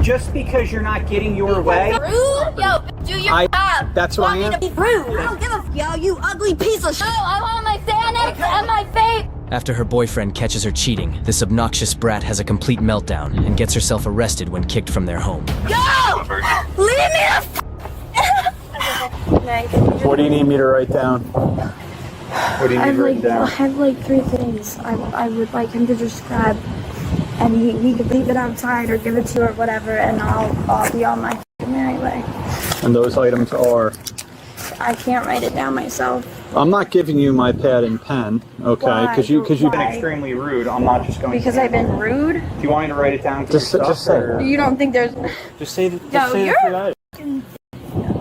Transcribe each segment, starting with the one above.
Just because you're not getting your way. Rude? Yo, do your job. That's what I am. Want me to be rude? I don't give a yo, you ugly piece of shit. No, I want my Xanax and my vape. After her boyfriend catches her cheating, this obnoxious brat has a complete meltdown and gets herself arrested when kicked from their home. Yo! Leave me the What do you need me to write down? What do you need to write down? I have like 3 things I would like him to just grab, and he could leave it outside or give it to you or whatever, and I'll be on my merry way. And those items are? I can't write it down myself. I'm not giving you my pad and pen, okay? Because you've been Why? extremely rude. I'm not just going. Because I've been rude? Do you want me to write it down? Just say. You don't think there's... Just say the. Yo, you're...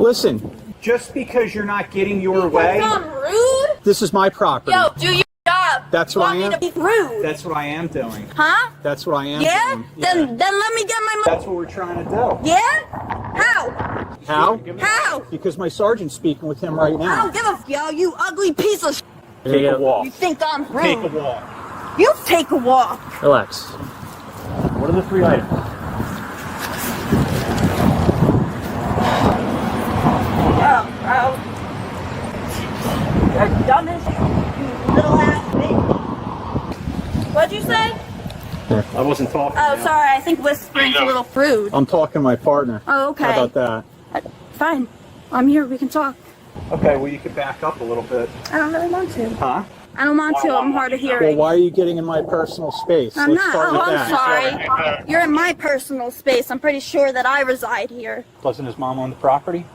Listen. Just because you're not getting your way. I'm rude? This is my property. Yo, do your job. That's what I am. Want me to be rude? That's what I am doing. Huh? That's what I am Yeah? doing. Then let me get my money. That's what we're trying to do. Yeah? How? How? How? Because my sergeant's speaking with him right I now. don't give a yo, you ugly piece of shit. Take a walk. You think I'm rude? Take a walk. You take a walk. Relax. What are the 3 items? Oh. You're dumb as you little ass bitch. What'd you say? I wasn't talking. Oh, sorry. I think whispering's a little rude. I'm talking to my partner. Oh, okay. How about that? Fine. I'm here. We can talk. Okay, well, you could back up a little bit. I don't really want to. Huh? I don't want to. I'm hard of hearing. Well, why are you getting in my personal space? I'm Let's not. start Oh, with I'm that. sorry. You're in my personal space. I'm pretty sure that I reside here. Doesn't his mom own the property?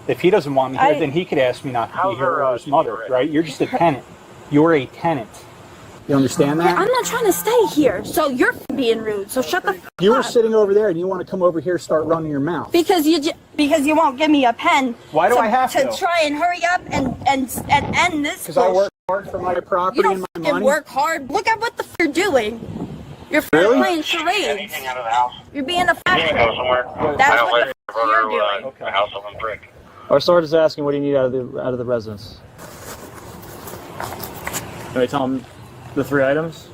If he doesn't want me here, then he could ask me not to be here or his mother, right? You're just a tenant. You're a tenant. You understand that? Yeah, I'm not trying to stay here, so you're being rude. So shut the f You were up. sitting over there and you want to come over here and start running your mouth. Because you won't give me a pen. Why do I have to? To try and hurry up and end this. Because I work hard for my property You don't and my fucking money. work hard. Look at what the f you're doing. You're Really? playing charades. Out of the house. You're being a You need to f. go somewhere. That's Mile what later, the f brother, you're doing. The house up on brick. Our sergeant's asking, what do you need out of the residence? Can I tell him the 3 items?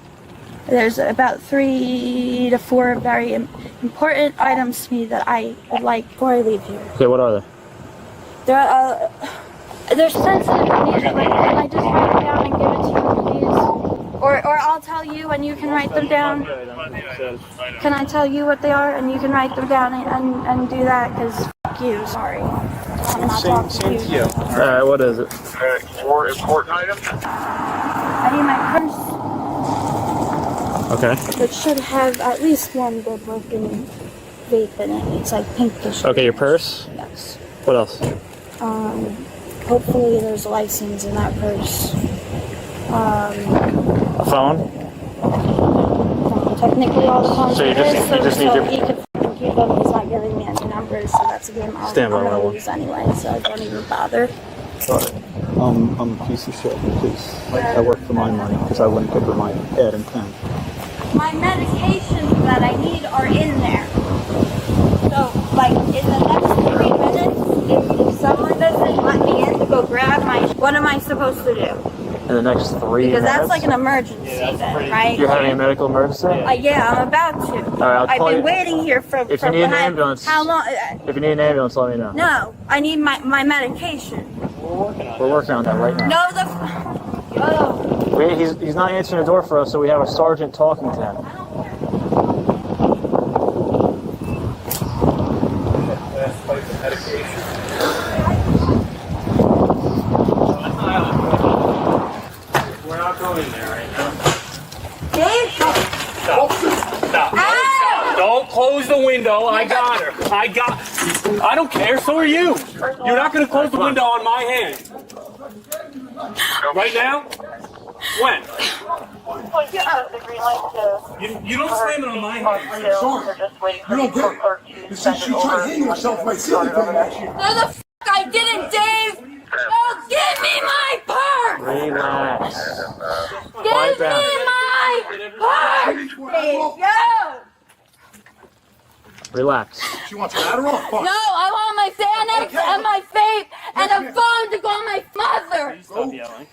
There's about 3 to 4 very important items to me that I would like before I leave here. Okay, what are they? They're sensitive to me. Can I just write them down and give it to you, please? Or I'll tell you and you can write them down. Can I tell you what they are and you can write them down and do that? Because f you, sorry. I'm not talking to you. Alright, what is it? 4 important items. I need my purse, Okay. which should have at least one good working vape in it. It's like pinkish. Okay, your purse? Yes. What else? Hopefully there's a license in that purse. A phone? Technically all the phones So you are just- his, you just need so your- he could f***ing keep them. He's not giving me any numbers, so that's a game I'm Stand by, gonna Marlon. lose anyway, so don't even bother. I'm a piece of shit, please. I work for my money because I wouldn't give her my pad and pen. My medications that I need are in there. So, like, in the next 3 minutes, if someone doesn't let me in to go grab my... What am I supposed to do? In the next 3 Because minutes? that's like an emergency then, right? You're having a medical emergency? Yeah, I'm about to. Alright, I'll I've call been you. waiting here for If you need an when ambulance. How long? If you need an ambulance, let me know. No, I need my medication. We're working on that right now. No, the... Yo. He's not answering the door for us, so we have a sergeant talking to him. We're not going there right now. Dave? Stop. Stop. Don't close the window. I got her. I don't care. So are you. You're not going to close the window on my hand. Right now? When? You don't slam it on my hand. You don't get it. This is you trying to hang yourself by saying anything at you. No, the f I didn't, Dave. No, give me my purse. Relax. Give me my purse. Dave, yo. Relax. She wants an Adderall? Fuck. No, I want my Xanax and my vape and a phone to call my mother. Stop yelling.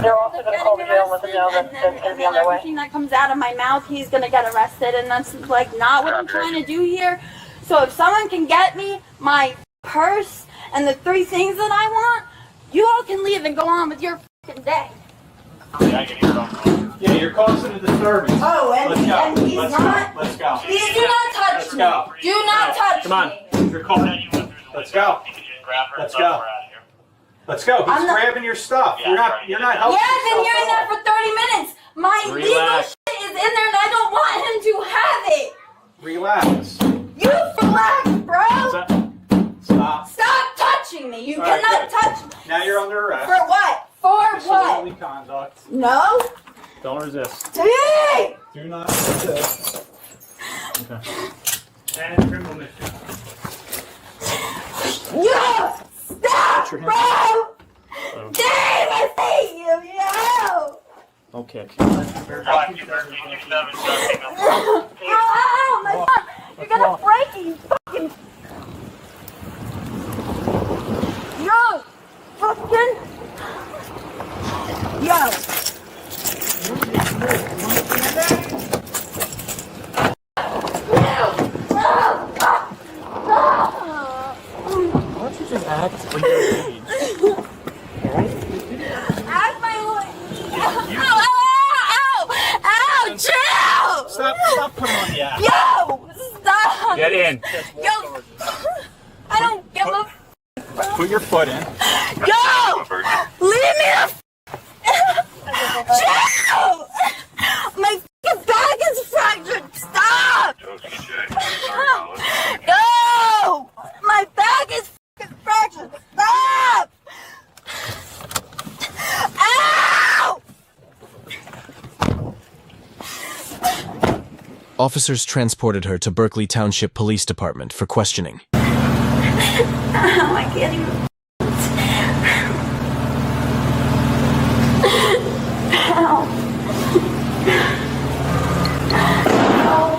They're also going to call the jail and let them know that it's going to be on their way. Everything that comes out of my mouth, he's going to get arrested, and that's like not what I'm trying to do here. So if someone can get me my purse and the 3 things that I want, you all can leave and go on with your fucking day. Yeah, I can hear it. Yeah, you're causing a disturbance. Oh, and he's Let's not. Go. Let's go. Please do not touch Let's me. go. Do not touch Come on. me. You're calling. Let's go. Let's go. Let's go. He's grabbing your stuff. You're not helping. Yeah, I've been hearing that for 30 minutes. My legal shit is in there and I don't want him to have it. Relax. You relax, bro. Stop. Stop touching me. You cannot touch me. Now you're under arrest. For what? For Disorderly what? conduct. No. Don't resist. Hey! Do not resist. And criminal mischief. Yo! Stop, bro! Damn, I hate you, yo! Okay. Ow, my God! You're gonna break it, you fucking... Yo! Fucking... Yo! Why don't you just act like you're a baby? Act my way! Ow! Ow! Ow! Chill! Stop putting on the act. Yo! Stop! Get in. Yo! I don't give a Put your foot in. Yo! Leave me the Chill! My fucking back is fractured! Stop! No! My back is fucking fractured! Stop! Ow! Officers transported her to Berkeley Township Police Department for questioning. Ow, I can't even...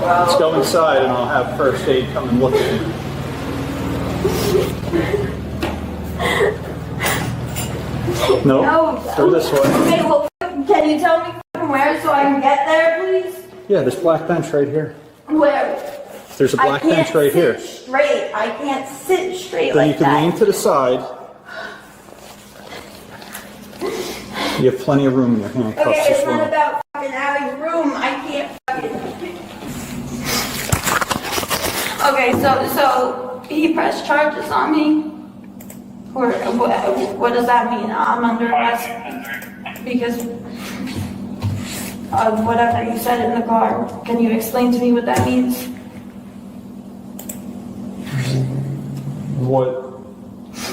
Let's go inside and I'll have first aid come and look at you. Nope. No. Go this way. Okay, well, can you tell me where so I can get there, please? Yeah, this black bench right here. Where? There's a black bench right here. Straight. I can't sit straight Then like you can that. lean to the side. You have plenty of room in your handcuffs. Okay, as it's not well. about fucking having room. I can't fucking. Okay, so he pressed charges on me. Or what does that mean? I'm under arrest because of whatever you said in the car. Can you explain to me what that means? What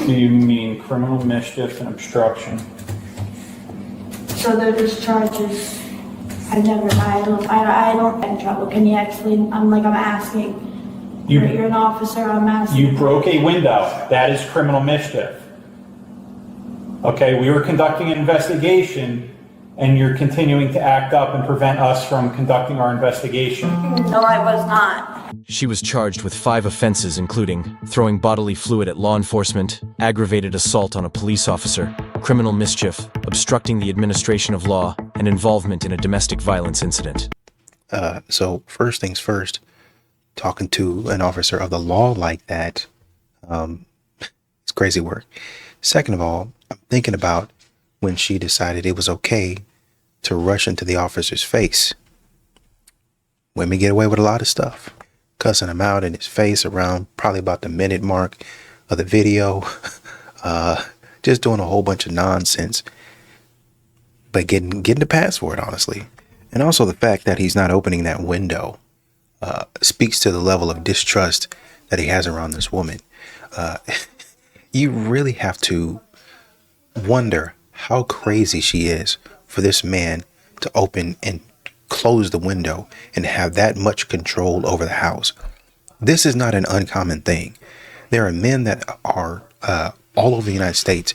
do you mean? Criminal mischief and obstruction? So they're just charges. I don't get in trouble. Can you explain? I'm asking. You're an officer, I'm asking. You broke a window. That is criminal mischief. Okay, we were conducting an investigation and you're continuing to act up and prevent us from conducting our investigation. No, I was not. She was charged with 5 offenses, including throwing bodily fluid at law enforcement, aggravated assault on a police officer, criminal mischief, obstructing the administration of law, and involvement in a domestic violence incident. So first things first, talking to an officer of the law like that, it's crazy work. Second of all, I'm thinking about when she decided it was okay to rush into the officer's face. Women get away with a lot of stuff. Cussing him out in his face around probably about the minute mark of the video. Just doing a whole bunch of nonsense. But getting the pass for it, honestly. And also the fact that he's not opening that window speaks to the level of distrust that he has around this woman. You really have to wonder how crazy she is for this man to open and close the window and have that much control over the house. This is not an uncommon thing. There are men that are all over the United States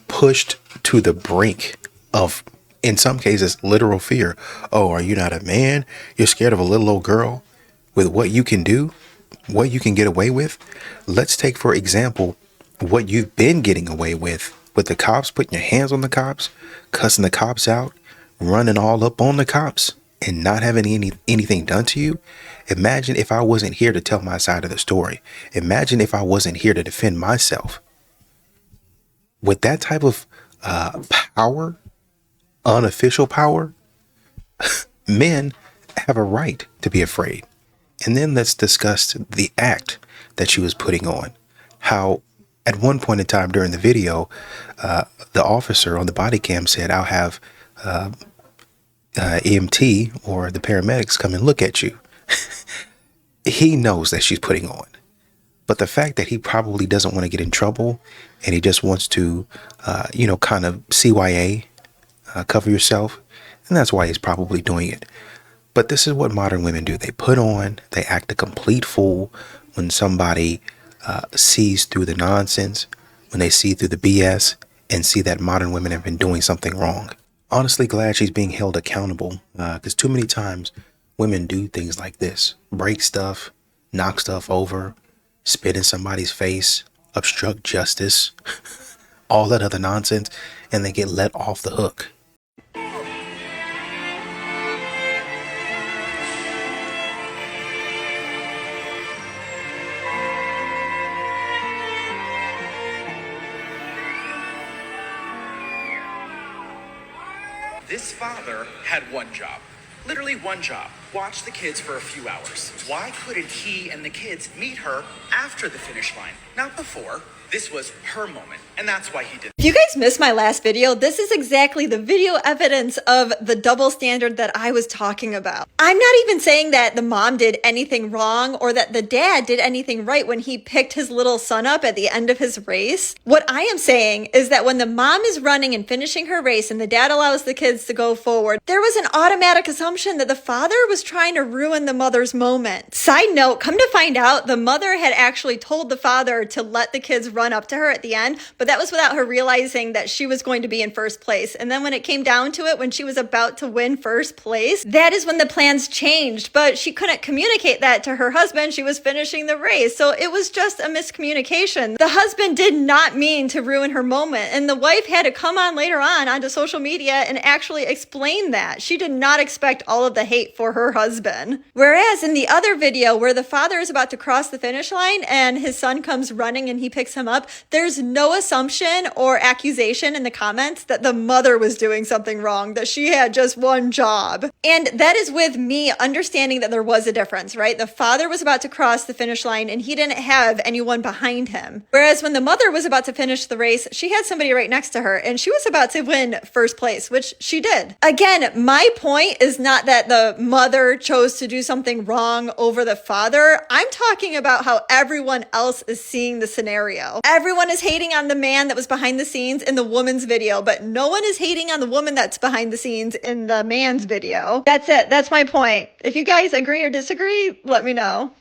pushed to the brink of, in some cases, literal fear. Oh, are you not a man? You're scared of a little old girl? With what you can do, what you can get away with. Let's take, for example, what you've been getting away with with the cops, putting your hands on the cops, cussing the cops out, running all up on the cops, and not having anything done to you. Imagine if I wasn't here to tell my side of the story. Imagine if I wasn't here to defend myself. With that type of power, unofficial power, men have a right to be afraid. And then let's discuss the act that she was putting on. How at one point in time during the video, the officer on the body cam said, I'll have EMT or the paramedics come and look at you. He knows that she's putting on. But the fact that he probably doesn't want to get in trouble and he just wants to, kind of CYA, cover yourself. And that's why he's probably doing it. But this is what modern women do. They put on, they act a complete fool when somebody sees through the nonsense, when they see through the BS and see that modern women have been doing something wrong. Honestly, glad she's being held accountable because too many times women do things like this. Break stuff, knock stuff over, spit in somebody's face, obstruct justice, all that other nonsense, and they get let off the hook. This father had one job, literally one job. Watch the kids for a few hours. Why couldn't he and the kids meet her after the finish line, not before? This was her moment, and that's why he did. If you guys missed my last video, this is exactly the video evidence of the double standard that I was talking about. I'm not even saying that the mom did anything wrong or that the dad did anything right when he picked his little son up at the end of his race. What I am saying is that when the mom is running and finishing her race and the dad allows the kids to go forward, there was an automatic assumption that the father was trying to ruin the mother's moment. Side note, come to find out, the mother had actually told the father to let the kids run up to her at the end, but that was without her realizing that she was going to be in first place. And then when it came down to it, when she was about to win first place, that is when the plans changed, but she couldn't communicate that to her husband. She was finishing the race. So it was just a miscommunication. The husband did not mean to ruin her moment. And the wife had to come on later on onto social media and actually explain that. She did not expect all of the hate for her husband. Whereas in the other video where the father is about to cross the finish line and his son comes running and he picks him up, there's no assumption or accusation in the comments that the mother was doing something wrong, that she had just one job. And that is with me understanding that there was a difference, right? The father was about to cross the finish line and he didn't have anyone behind him. Whereas when the mother was about to finish the race, she had somebody right next to her and she was about to win first place, which she did. Again, my point is not that the mother chose to do something wrong over the father. I'm talking about how everyone else is seeing the scenario. Everyone is hating on the man that was behind the scenes in the woman's video, but no one is hating on the woman that's behind the scenes in the man's video. That's it. That's my point. If you guys agree or disagree, let me know.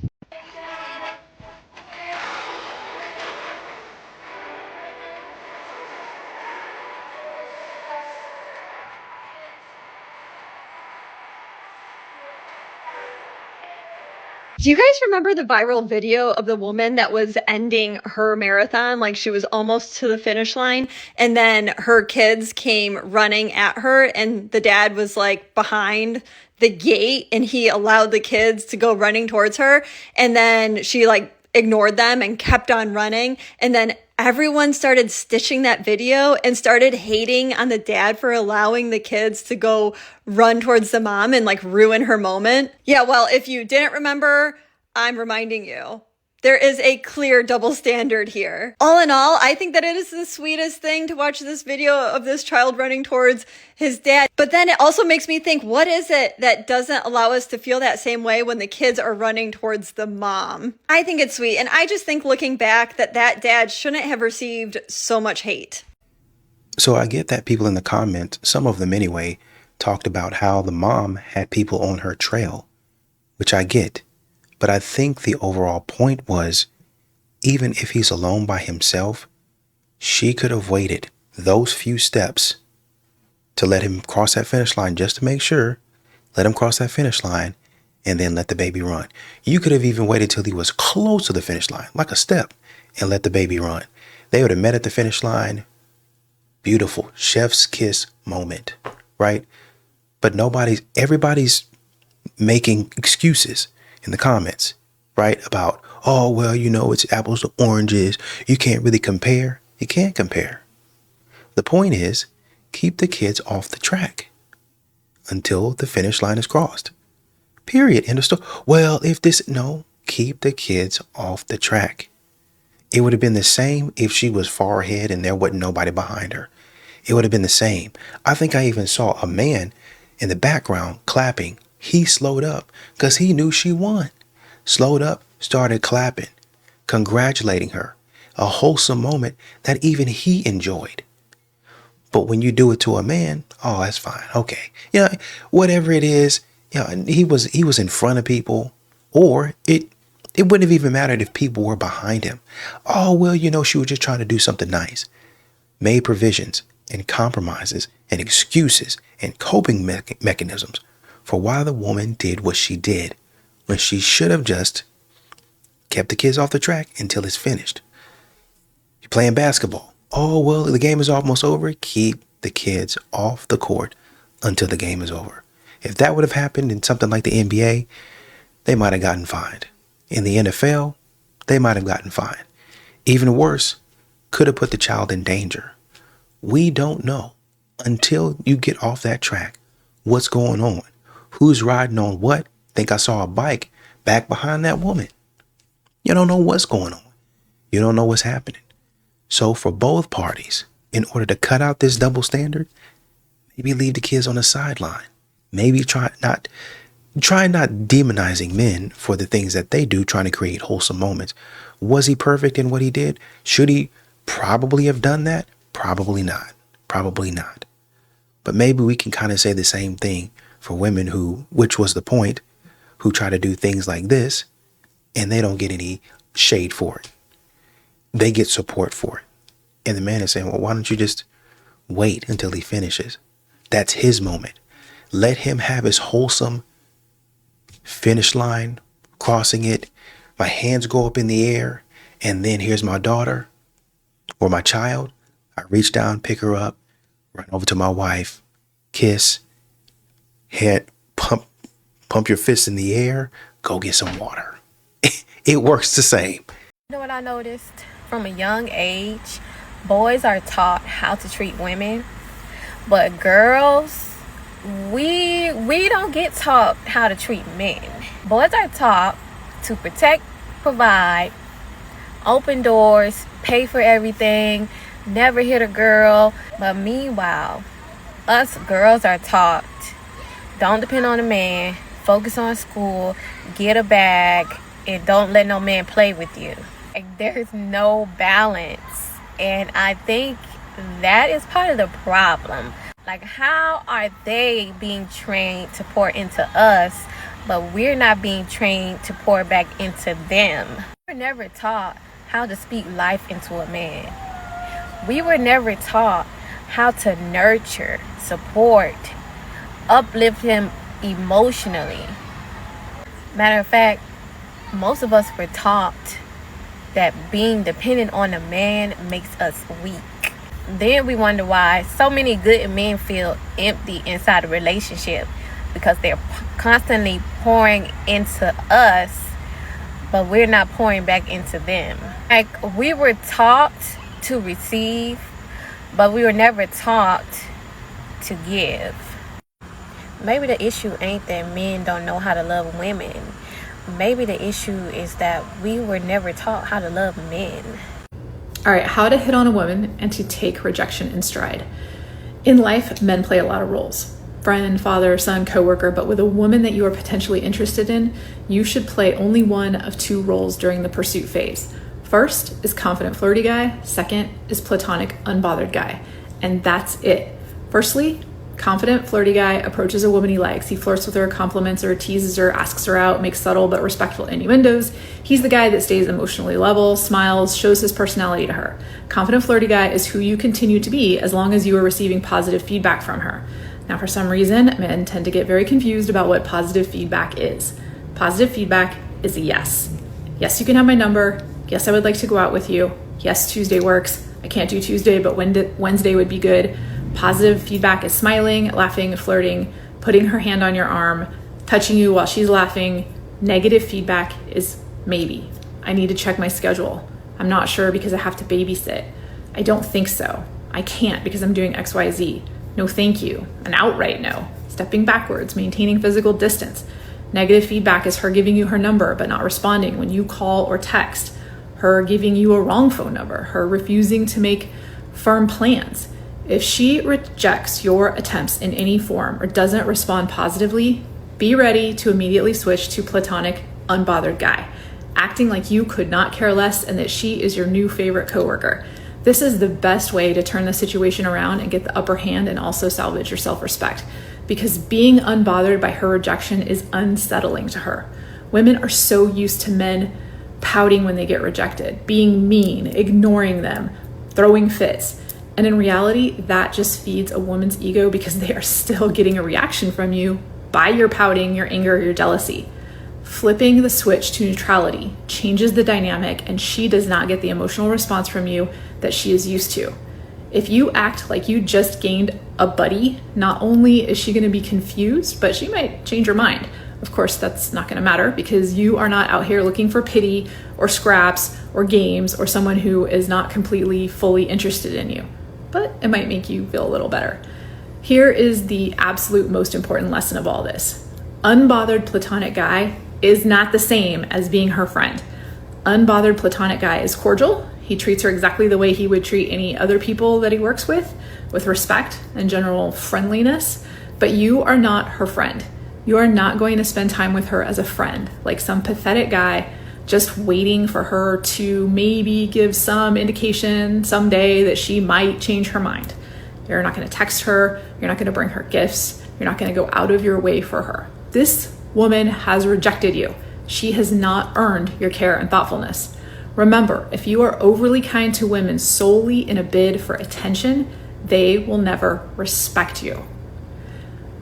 Do you guys remember the viral video of the woman that was ending her marathon? Like she was almost to the finish line and then her kids came running at her and the dad was like behind the gate and he allowed the kids to go running towards her. And then she like ignored them and kept on running. And then everyone started stitching that video and started hating on the dad for allowing the kids to go run towards the mom and like ruin her moment. Yeah, well, if you didn't remember, I'm reminding you. There is a clear double standard here. All in all, I think that it is the sweetest thing to watch this video of this child running towards his dad. But then it also makes me think, what is it that doesn't allow us to feel that same way when the kids are running towards the mom? I think it's sweet. And I just think looking back that that dad shouldn't have received so much hate. So I get that people in the comments, some of them anyway, talked about how the mom had people on her trail, which I get. But I think the overall point was, even if he's alone by himself, she could have waited those few steps to let him cross that finish line just to make sure, let him cross that finish line, and then let the baby run. You could have even waited till he was close to the finish line, like a step, and let the baby run. They would have met at the finish line, beautiful chef's kiss moment, right? But everybody's making excuses in the comments, right? About, oh, well, it's apples to oranges. You can't really compare. You can't compare. The point is, keep the kids off the track until the finish line is crossed. Period. End of story. Well, keep the kids off the track. It would have been the same if she was far ahead and there wasn't nobody behind her. It would have been the same. I think I even saw a man in the background clapping. He slowed up because he knew she won. Slowed up, started clapping, congratulating her. A wholesome moment that even he enjoyed. But when you do it to a man, oh, that's fine. Okay. Whatever it is, he was in front of people, or it wouldn't have even mattered if people were behind him. Oh, well, she was just trying to do something nice. Made provisions and compromises and excuses and coping mechanisms for why the woman did what she did when she should have just kept the kids off the track until it's finished. You're playing basketball. Oh, well, the game is almost over. Keep the kids off the court until the game is over. If that would have happened in something like the NBA, they might have gotten fined. In the NFL, they might have gotten fined. Even worse, could have put the child in danger. We don't know until you get off that track what's going on. Who's riding on what? Think I saw a bike back behind that woman. You don't know what's going on. You don't know what's happening. So for both parties, in order to cut out this double standard, maybe leave the kids on the sideline. Maybe try not demonizing men for the things that they do, trying to create wholesome moments. Was he perfect in what he did? Should he probably have done that? Probably not. Probably not. But maybe we can kind of say the same thing for women which was the point, who try to do things like this and they don't get any shade for it. They get support for it. And the man is saying, well, why don't you just wait until he finishes? That's his moment. Let him have his wholesome finish line, crossing it. My hands go up in the air, and then here's my daughter or my child. I reach down, pick her up, run over to my wife, kiss, head, pump your fists in the air, go get some water. It works the same. You know what I noticed? From a young age, boys are taught how to treat women, but girls, we don't get taught how to treat men. Boys are taught to protect, provide, open doors, pay for everything, never hit a girl. But meanwhile, us girls are taught, don't depend on a man, focus on school, get a bag, and don't let no man play with you. Like, there's no balance. And I think that is part of the problem. Like, how are they being trained to pour into us, but we're not being trained to pour back into them? We were never taught how to speak life into a man. We were never taught how to nurture, support, uplift him emotionally. Matter of fact, most of us were taught that being dependent on a man makes us weak. Then we wonder why so many good men feel empty inside a relationship, because they're constantly pouring into us, but we're not pouring back into them. Like, we were taught to receive, but we were never taught to give. Maybe the issue ain't that men don't know how to love women. Maybe the issue is that we were never taught how to love men. All right, how to hit on a woman and to take rejection in stride. In life, men play a lot of roles. Friend, father, son, coworker, but with a woman that you are potentially interested in, you should play only one of two roles during the pursuit phase. First is confident flirty guy, second is platonic unbothered guy. And that's it. Firstly, confident flirty guy approaches a woman he likes. He flirts with her, compliments her, teases her, asks her out, makes subtle but respectful innuendos. He's the guy that stays emotionally level, smiles, shows his personality to her. Confident flirty guy is who you continue to be as long as you are receiving positive feedback from her. Now, for some reason, men tend to get very confused about what positive feedback is. Positive feedback is a yes. Yes, you can have my number. Yes, I would like to go out with you. Yes, Tuesday works. I can't do Tuesday, but Wednesday would be good. Positive feedback is smiling, laughing, flirting, putting her hand on your arm, touching you while she's laughing. Negative feedback is maybe. I need to check my schedule. I'm not sure because I have to babysit. I don't think so. I can't because I'm doing XYZ. No, thank you. An outright no. Stepping backwards, maintaining physical distance. Negative feedback is her giving you her number but not responding when you call or text. Her giving you a wrong phone number. Her refusing to make firm plans. If she rejects your attempts in any form or doesn't respond positively, be ready to immediately switch to platonic, unbothered guy, acting like you could not care less and that she is your new favorite coworker. This is the best way to turn the situation around and get the upper hand and also salvage your self-respect, because being unbothered by her rejection is unsettling to her. Women are so used to men pouting when they get rejected, being mean, ignoring them, throwing fits. And in reality, that just feeds a woman's ego because they are still getting a reaction from you by your pouting, your anger, your jealousy. Flipping the switch to neutrality changes the dynamic, and she does not get the emotional response from you that she is used to. If you act like you just gained a buddy, not only is she going to be confused, but she might change her mind. Of course, that's not going to matter because you are not out here looking for pity or scraps or games or someone who is not completely, fully interested in you. But it might make you feel a little better. Here is the absolute most important lesson of all this. Unbothered platonic guy is not the same as being her friend. Unbothered platonic guy is cordial. He treats her exactly the way he would treat any other people that he works with respect and general friendliness. But you are not her friend. You are not going to spend time with her as a friend, like some pathetic guy just waiting for her to maybe give some indication someday that she might change her mind. You're not going to text her. You're not going to bring her gifts. You're not going to go out of your way for her. This woman has rejected you. She has not earned your care and thoughtfulness. Remember, if you are overly kind to women solely in a bid for attention, they will never respect you.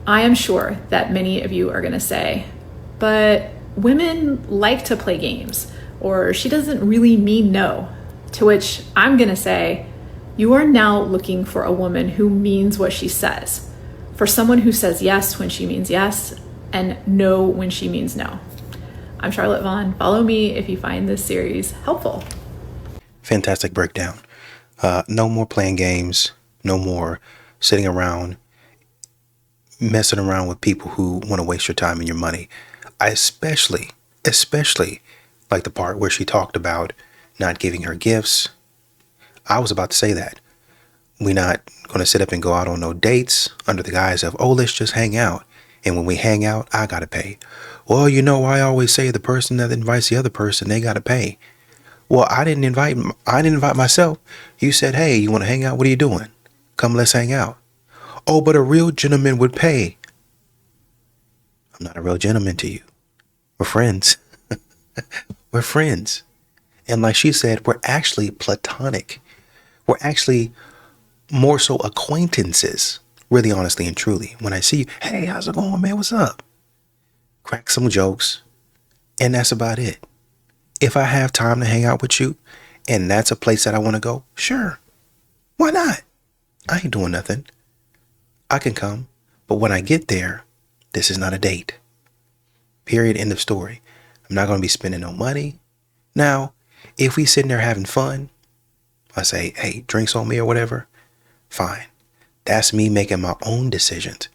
I am sure that many of you are going to say, but women like to play games, or she doesn't really mean no. To which I'm going to say, you are now looking for a woman who means what she says, for someone who says yes when she means yes and no when she means no. I'm Charlotte Vaughn. Follow me if you find this series helpful. Fantastic breakdown. No more playing games. No more sitting around messing around with people who want to waste your time and your money. I especially like the part where she talked about not giving her gifts. I was about to say that. We're not going to sit up and go out on no dates under the guise of, oh, let's just hang out. And when we hang out, I got to pay. Well, you know, I always say the person that invites the other person, they got to pay. Well, I didn't invite myself. You said, hey, you want to hang out? What are you doing? Come, let's hang out. Oh, but a real gentleman would pay. I'm not a real gentleman to you. We're friends. We're friends. And like she said, we're actually platonic. We're actually more so acquaintances, really honestly and truly. When I see you, hey, how's it going, man? What's up? Crack some jokes. And that's about it. If I have time to hang out with you and that's a place that I want to go, sure. Why not? I ain't doing nothing. I can come. But when I get there, this is not a date. Period. End of story. I'm not going to be spending no money. Now, if we sitting there having fun, I say, hey, drinks on me or whatever, fine. That's me making my own decisions.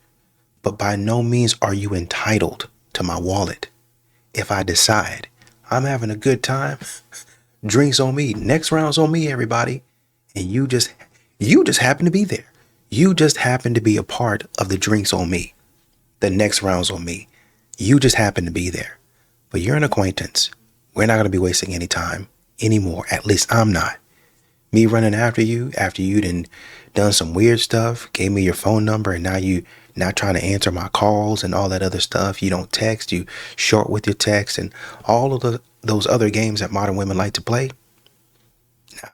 But by no means are you entitled to my wallet. If I decide I'm having a good time, drinks on me, next round's on me, everybody. And you just happen to be there. You just happen to be a part of the drinks on me. The next round's on me. You just happen to be there. But you're an acquaintance. We're not going to be wasting any time anymore. At least I'm not. Me running after you done some weird stuff, gave me your phone number, and now you not trying to answer my calls and all that other stuff. You don't text, you short with your text, and all of those other games that modern women like to play. No.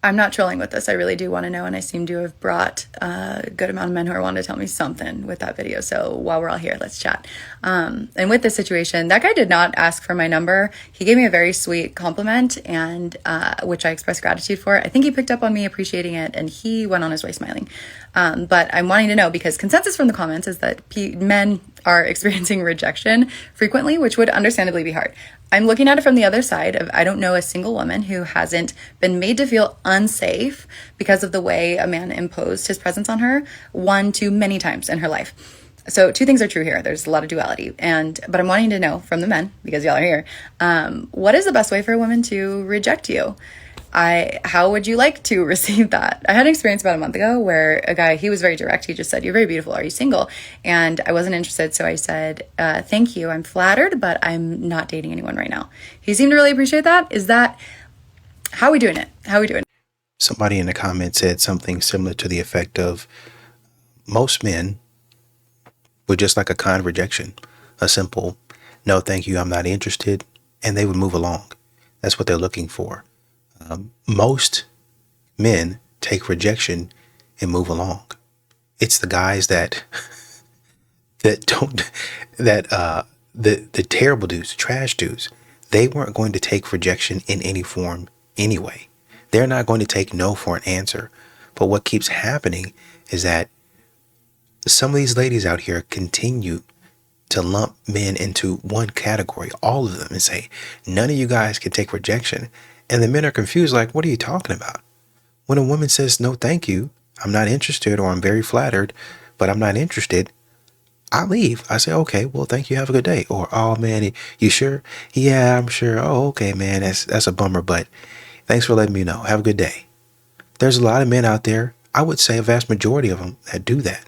I'm not trolling with this. I really do want to know, and I seem to have brought a good amount of men who are wanting to tell me something with that video. So while we're all here, let's chat. And with this situation, that guy did not ask for my number. He gave me a very sweet compliment, and which I expressed gratitude for. I think he picked up on me appreciating it, and he went on his way smiling. But I'm wanting to know, because consensus from the comments is that men are experiencing rejection frequently, which would understandably be hard. I'm looking at it from the other side of, I don't know a single woman who hasn't been made to feel unsafe because of the way a man imposed his presence on her one to many times in her life. So two things are true here. There's a lot of duality, but I'm wanting to know from the men, because y'all are here, what is the best way for a woman to reject you? How would you like to receive that? I had an experience about a month ago where a guy, he was very direct. He just said, "You're very beautiful. Are you single?" And I wasn't interested. So I said, "Thank you. I'm flattered, but I'm not dating anyone right now." He seemed to really appreciate that. How are we doing it? How are we doing it? Somebody in the comments said something similar to the effect of, most men would just like a kind rejection, a simple, "No, thank you. I'm not interested." And they would move along. That's what they're looking for. Most men take rejection and move along. It's the guys that the terrible dudes, the trash dudes, they weren't going to take rejection in any form anyway. They're not going to take no for an answer. But what keeps happening is that some of these ladies out here continue to lump men into one category, all of them, and say, none of you guys can take rejection. And the men are confused, like, what are you talking about? When a woman says, "No, thank you, I'm not interested," or "I'm very flattered, but I'm not interested," I leave. I say, "Okay, well, thank you. Have a good day." Or, "Oh, man, you sure?" "Yeah, I'm sure." "Oh, okay, man, that's a bummer, but thanks for letting me know. Have a good day." There's a lot of men out there, I would say a vast majority of them, that do that.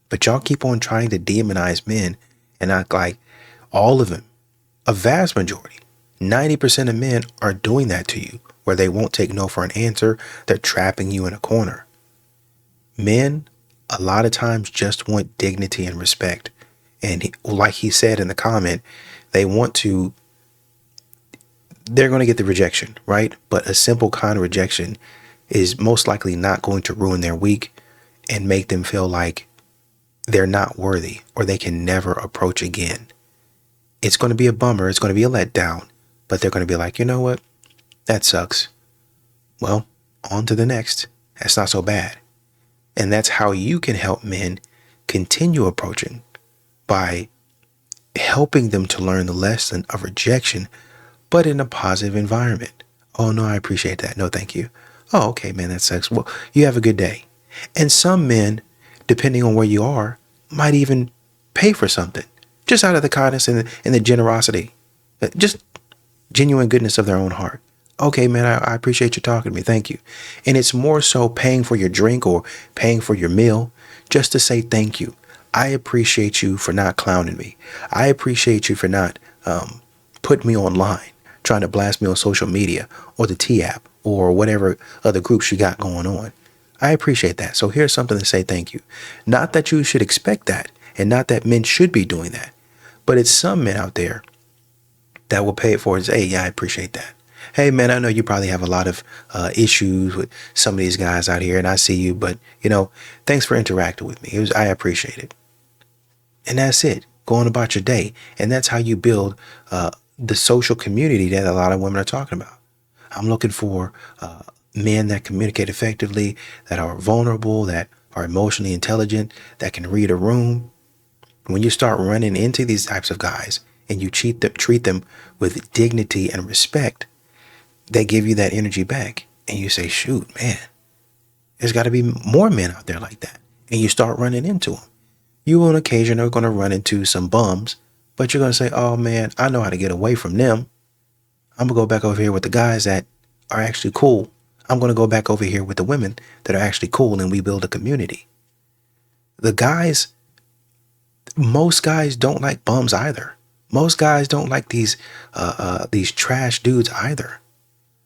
But y'all keep on trying to demonize men and act like all of them, a vast majority, 90% of men are doing that to you, where they won't take no for an answer. They're trapping you in a corner. Men, a lot of times, just want dignity and respect. And like he said in the comment, they're going to get the rejection, right? But a simple kind of rejection is most likely not going to ruin their week and make them feel like they're not worthy or they can never approach again. It's going to be a bummer. It's going to be a letdown. But they're going to be like, "You know what? That sucks. Well, on to the next. That's not so bad." And that's how you can help men continue approaching, by helping them to learn the lesson of rejection, but in a positive environment. "Oh, no, I appreciate that. No, thank you." "Oh, okay, man, that sucks. Well, you have a good day." And some men, depending on where you are, might even pay for something, just out of the kindness and the generosity. Just genuine goodness of their own heart. "Okay, man, I appreciate you talking to me. Thank you." And it's more so paying for your drink or paying for your meal just to say thank you. "I appreciate you for not clowning me. I appreciate you for not putting me online, trying to blast me on social media or the T app or whatever other groups you got going on. I appreciate that. So here's something to say thank you." Not that you should expect that, and not that men should be doing that, but it's some men out there that will pay it forward and say, "Hey, yeah, I appreciate that. Hey, man, I know you probably have a lot of issues with some of these guys out here, and I see you, but, thanks for interacting with me. I appreciate it." And that's it. Go on about your day. And that's how you build the social community that a lot of women are talking about. I'm looking for men that communicate effectively, that are vulnerable, that are emotionally intelligent, that can read a room. When you start running into these types of guys, and you treat them with dignity and respect, they give you that energy back. And you say, "Shoot, man, there's got to be more men out there like that." And you start running into them. You on occasion are going to run into some bums, but you're going to say, "Oh, man, I know how to get away from them. I'm going to go back over here with the guys that are actually cool. I'm going to go back over here with the women that are actually cool, and we build a community." Most guys don't like bums either. Most guys don't like these trash dudes either.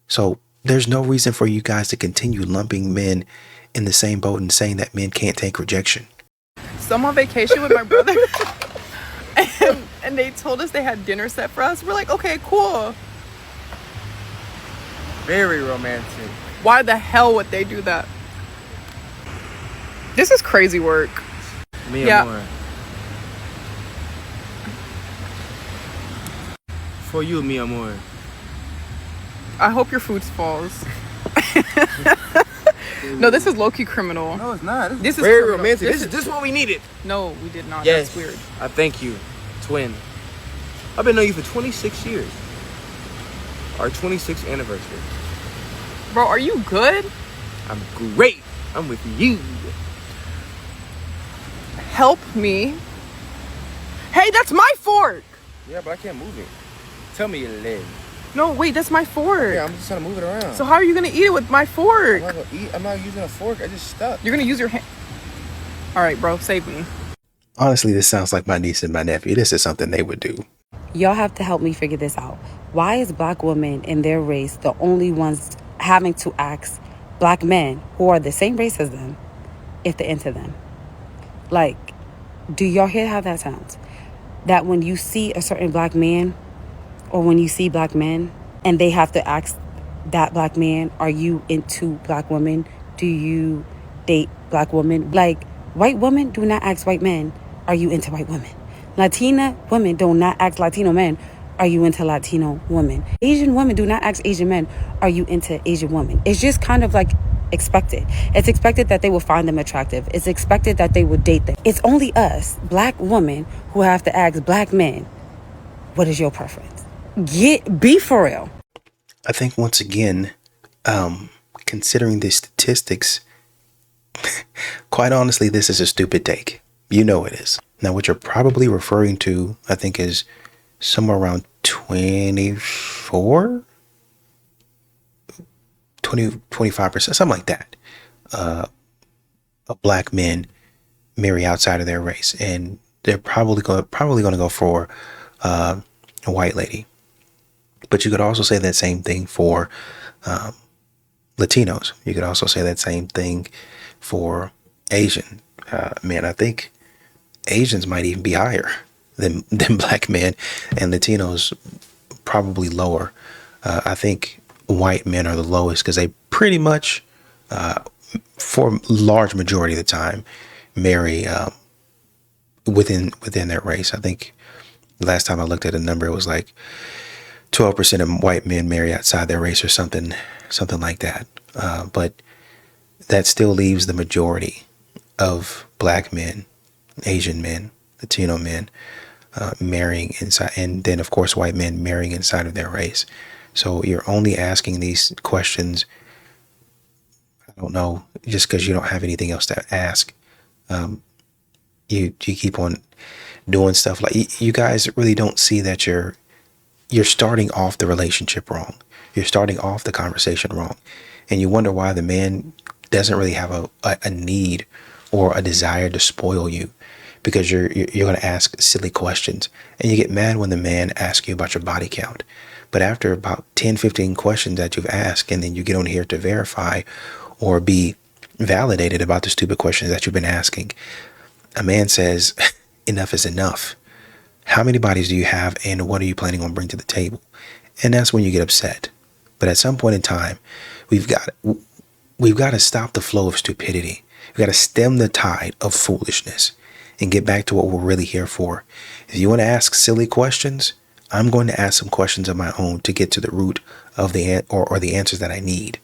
So there's no reason for you guys to continue lumping men in the same boat and saying that men can't take rejection. So I'm on vacation with my brother, and they told us they had dinner set for us. We're like, "Okay, cool." very romantic. Why the hell would they do that? This is crazy work. Me Yeah. amor. For you, mi amor. I hope your food falls. No, this is low-key criminal. No, it's not. This is very criminal. romantic. This is what we needed. No, we did not. Yes. That's weird. I thank you, twin. I've been knowing you for 26 years. Our 26th anniversary. Bro, are you good? I'm great. I'm with you. Help me. Hey, that's my fork. Yeah, but I can't move it. Tell me your leg. No, wait, that's my fork. Yeah, I'm just trying to move it around. So how are you gonna eat it with my fork? I'm not gonna eat. I'm not using a fork. I just stuck. You're gonna use your hand. All right, bro, save me. Honestly, this sounds like my niece and my nephew. This is something they would do. Y'all have to help me figure this out. Why is black women in their race the only ones having to ask black men who are the same race as them if they're into them? Like, do y'all hear how that sounds? That when you see a certain black man or when you see black men and they have to ask that black man, are you into black women? Do you date black women? Like, white women do not ask white men, are you into white women? Latina women do not ask Latino men, are you into Latino women? Asian women do not ask Asian men, are you into Asian women? It's just kind of like expected. It's expected that they will find them attractive. It's expected that they would date them. It's only us, black women, who have to ask black men, what is your preference? Be for real. I think once again, considering the statistics, quite honestly, this is a stupid take. You know it is. Now, what you're probably referring to, I think, is somewhere around 24, 25%, something like that. Black men marry outside of their race, and they're probably going to go for a white lady. But you could also say that same thing for Latinos. You could also say that same thing for Asian men. I think Asians might even be higher than black men, and Latinos probably lower. I think white men are the lowest because they pretty much, for large majority of the time, marry within their race. I think last time I looked at a number, it was like 12% of white men marry outside their race or something like that. But that still leaves the majority of black men, Asian men, Latino men marrying inside, and then of course white men marrying inside of their race. So you're only asking these questions, I don't know, just because you don't have anything else to ask. You keep on doing stuff like you guys really don't see that you're starting off the relationship wrong. You're starting off the conversation wrong, and you wonder why the man doesn't really have a need or a desire to spoil you, because you're going to ask silly questions, and you get mad when the man asks you about your body count. But after about 10, 15 questions that you've asked, and then you get on here to verify or be validated about the stupid questions that you've been asking, a man says, enough is enough. How many bodies do you have, and what are you planning on bringing to the table? And that's when you get upset. But at some point in time, we've got to stop the flow of stupidity. We've got to stem the tide of foolishness and get back to what we're really here for. If you want to ask silly questions, I'm going to ask some questions of my own to get to the root of the answers that I need.